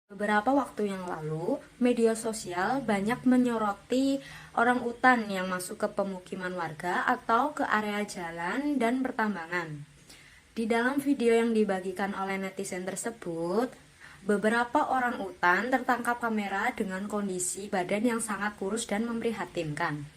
Beberapa waktu yang lalu, media sosial banyak menyoroti orang utan yang masuk ke pemukiman warga atau ke area jalan dan pertambangan. Di dalam video yang dibagikan oleh netizen tersebut, beberapa orang utan tertangkap kamera dengan kondisi badan yang sangat kurus dan memprihatinkan.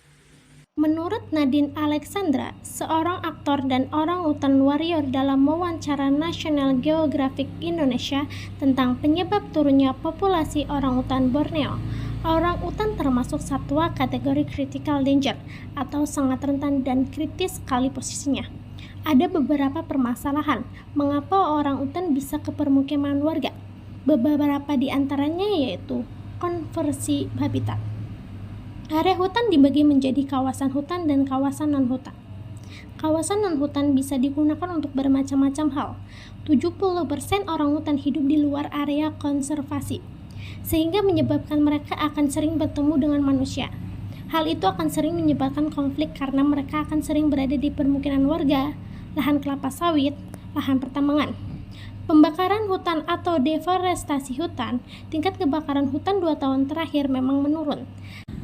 Menurut Nadine Alexandra, seorang aktor dan orang utan warrior dalam wawancara National Geographic Indonesia tentang penyebab turunnya populasi orang utan Borneo, orang utan termasuk satwa kategori critical danger atau sangat rentan dan kritis sekali posisinya. Ada beberapa permasalahan mengapa orang utan bisa ke permukiman warga. Beberapa di antaranya yaitu konversi habitat. Area hutan dibagi menjadi kawasan hutan dan kawasan non-hutan. Kawasan non-hutan bisa digunakan untuk bermacam-macam hal. 70% orang hutan hidup di luar area konservasi, sehingga menyebabkan mereka akan sering bertemu dengan manusia. Hal itu akan sering menyebabkan konflik karena mereka akan sering berada di permukiman warga, lahan kelapa sawit, lahan pertambangan. Pembakaran hutan atau deforestasi hutan, tingkat kebakaran hutan 2 tahun terakhir memang menurun.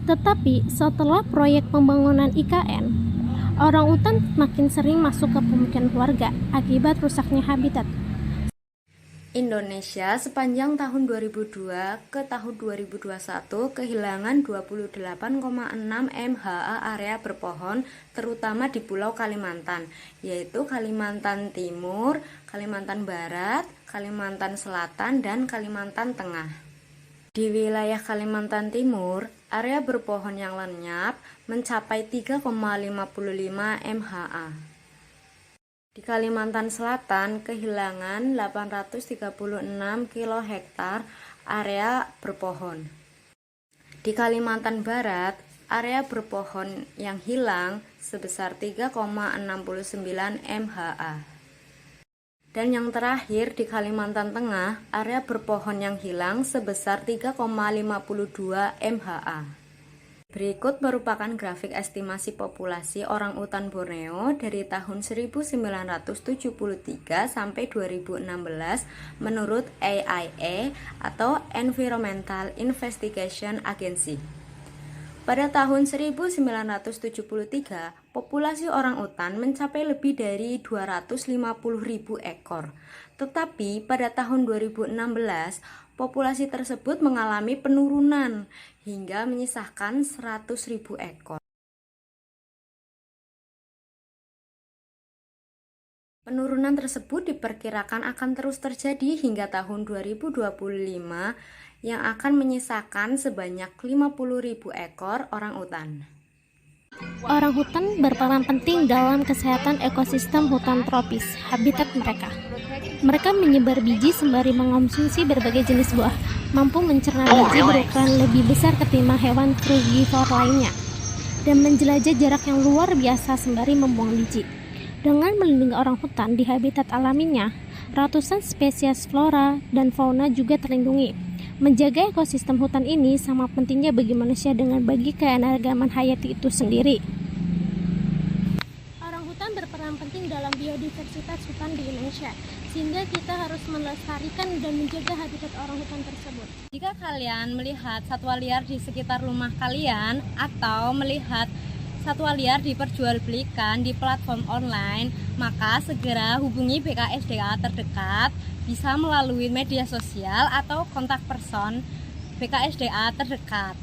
Tetapi setelah proyek pembangunan IKN, orang utan makin sering masuk ke pemukiman warga akibat rusaknya habitat. Indonesia sepanjang tahun 2002 ke tahun 2021 kehilangan 28,6 MHA area berpohon terutama di Pulau Kalimantan, yaitu Kalimantan Timur, Kalimantan Barat, Kalimantan Selatan, dan Kalimantan Tengah. Di wilayah Kalimantan Timur, area berpohon yang lenyap mencapai 3,55 MHA. Di Kalimantan Selatan, kehilangan 836 kilo hektar area berpohon. Di Kalimantan Barat, area berpohon yang hilang sebesar 3,69 MHA. Dan yang terakhir di Kalimantan Tengah, area berpohon yang hilang sebesar 3,52 MHA. Berikut merupakan grafik estimasi populasi orang utan Borneo dari tahun 1973 sampai 2016 menurut AIA atau Environmental Investigation Agency. Pada tahun 1973, populasi orang utan mencapai lebih dari 250.000 ekor. Tetapi pada tahun 2016, populasi tersebut mengalami penurunan hingga menyisakan 100.000 ekor. Penurunan tersebut diperkirakan akan terus terjadi hingga tahun 2025 yang akan menyisakan sebanyak 50.000 ekor orang utan. Orang hutan berperan penting dalam kesehatan ekosistem hutan tropis, habitat mereka. Mereka menyebar biji sembari mengonsumsi berbagai jenis buah, mampu mencerna biji berukuran lebih besar ketimbang hewan frugivor lainnya, dan menjelajah jarak yang luar biasa sembari membuang biji. Dengan melindungi orang hutan di habitat alaminya, ratusan spesies flora dan fauna juga terlindungi. Menjaga ekosistem hutan ini sama pentingnya bagi manusia dengan bagi keanekaragaman hayati itu sendiri. Orang hutan berperan penting dalam biodiversitas hutan di Indonesia, sehingga kita harus melestarikan dan menjaga habitat orang hutan tersebut. Jika kalian melihat satwa liar di sekitar rumah kalian atau melihat satwa liar diperjualbelikan di platform online, maka segera hubungi BKSDA terdekat, bisa melalui media sosial atau kontak person BKSDA terdekat.